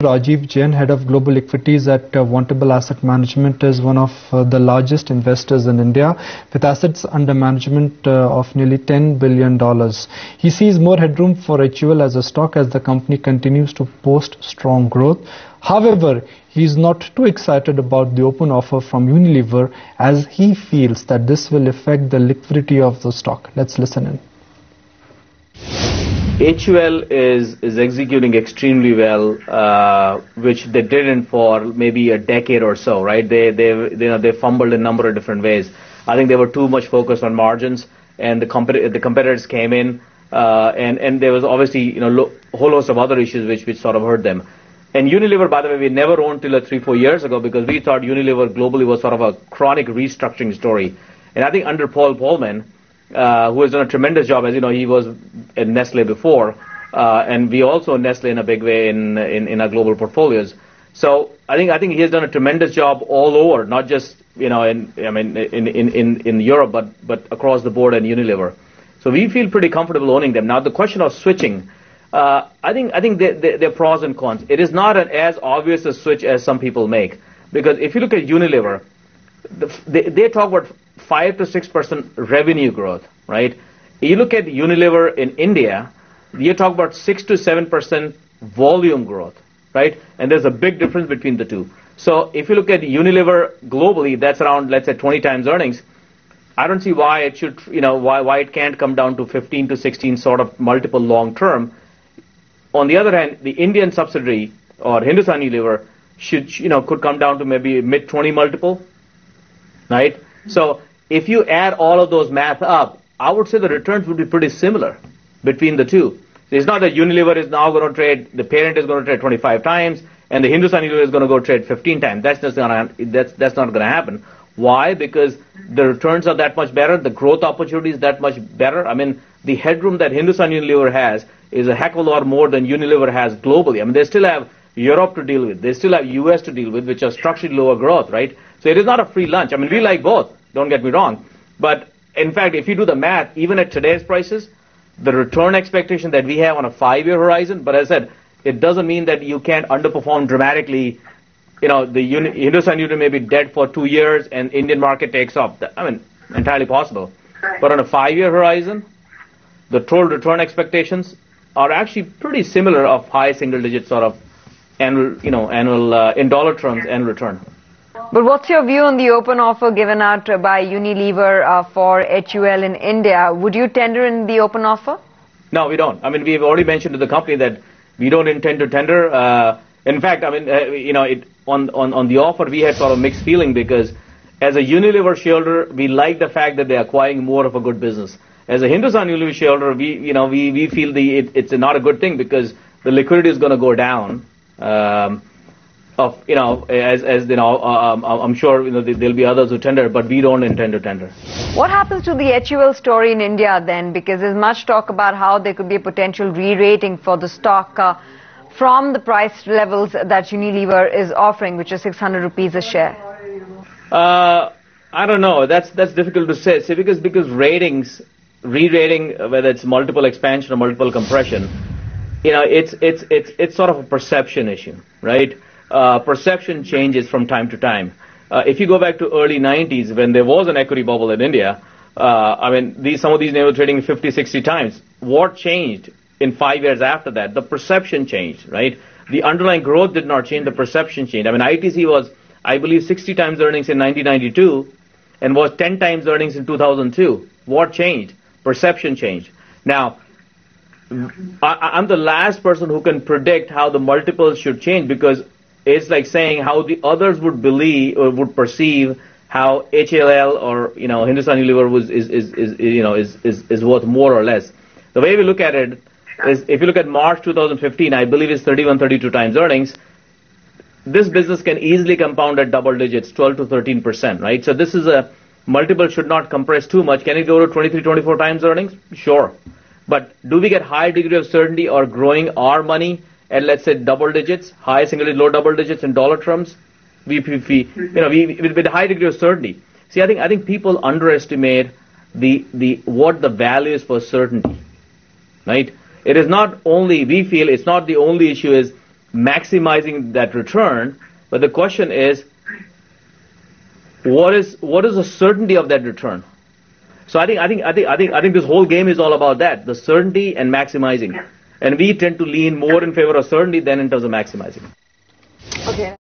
Rajiv Jain, Head of Global Equities at Vontobel Asset Management, is one of the largest investors in India with assets under management of nearly $10 billion. He sees more headroom for HUL as a stock as the company continues to post strong growth. However, he is not too excited about the open offer from Unilever as he feels that this will affect the liquidity of the stock. Let's listen in. HUL is executing extremely well, which they didn't for maybe a decade or so, right? They fumbled in a number of different ways. I think they were too much focused on margins, and the competitors came in, and there was obviously a whole host of other issues which sort of hurt them. And Unilever, by the way, we never owned till 3-4 years ago because we thought Unilever globally was sort of a chronic restructuring story. And I think under Paul Polman, who has done a tremendous job, as you know, he was at Nestle before, and we also Nestle in a big way in our global portfolios. So I think he has done a tremendous job all over, not just in Europe, but across the board in Unilever. So we feel pretty comfortable owning them. Now the question of switching, I think there are pros and cons. It is not as obvious a switch as some people make, because if you look at Unilever, they talk about 5 to 6% revenue growth, right? You look at Unilever in India, you talk about 6 to 7% volume growth, right? And there's a big difference between the two. So if you look at Unilever globally, that's around, let's say, 20 times earnings. I don't see why it should, why it can't come down to 15 to 16 sort of multiple long term. On the other hand, the Indian subsidiary or Hindustan Unilever could come down to maybe mid 20 multiple, right? So if you add all of those math up, I would say the returns would be pretty similar between the two. It's not that Unilever is now going to trade, the parent is going to trade 25 times, and the Hindustan Unilever is going to go trade 15 times. That's not going to happen. Why? Because the returns are that much better, the growth opportunity is that much better. I mean, the headroom that Hindustan Unilever has is a heck of a lot more than Unilever has globally. I mean, they still have Europe to deal with. They still have US to deal with, which are structurally lower growth, right? So it is not a free lunch. I mean, we like both, don't get me wrong. But in fact, if you do the math, even at today's prices, the return expectation that we have on a 5-year horizon, but as I said, it doesn't mean that you can't underperform dramatically. The Hindustan Unilever may be dead for 2 years and Indian market takes off. I mean, entirely possible. But on a 5-year horizon, the total return expectations are actually pretty similar of high single digit sort of annual in dollar terms and return. But what's your view on the open offer given out by Unilever for HUL in India? Would you tender in the open offer? No, we don't. I mean, we've already mentioned to the company that we don't intend to tender. In fact, I mean, on the offer, we had sort of mixed feeling because as a Unilever shareholder, we like the fact that they're acquiring more of a good business. As a Hindustan Unilever shareholder, we feel it's not a good thing because the liquidity is going to go down. I'm sure there'll be others who tender, but we don't intend to tender. What happens to the HUL story in India then? Because there's much talk about how there could be a potential re-rating for the stock from the price levels that Unilever is offering, which is 600 rupees a share. I don't know. That's difficult to say. See, because ratings, re-rating, whether it's multiple expansion or multiple compression, it's sort of a perception issue, right? Perception changes from time to time. If you go back to early 90s when there was an equity bubble in India, I mean, some of these names were trading 50, 60 times. What changed in 5 years after that? The perception changed, right? The underlying growth did not change, the perception changed. I mean, ITC was, I believe, 60 times earnings in 1992 and was 10 times earnings in 2002. What changed? Perception changed. Now, I'm the last person who can predict how the multiples should change because it's like saying how the others would believe or would perceive how HUL or Hindustan Unilever is worth more or less. The way we look at it is, if you look at March 2015, I believe it's 31, 32 times earnings. This business can easily compound at double digits, 12 to 13%, right? So this is a multiple should not compress too much. Can it go to 23, 24 times earnings? Sure. But do we get high degree of certainty or growing our money at, let's say, double digits, high single digit, low double digits in dollar terms? With a high degree of certainty. See, I think people underestimate what the value is for certainty, right? It is not only, we feel it's not the only issue is maximizing that return, but the question is, what is the certainty of that return? So I think this whole game is all about that, the certainty and maximizing. And we tend to lean more in favor of certainty than in terms of maximizing. Okay.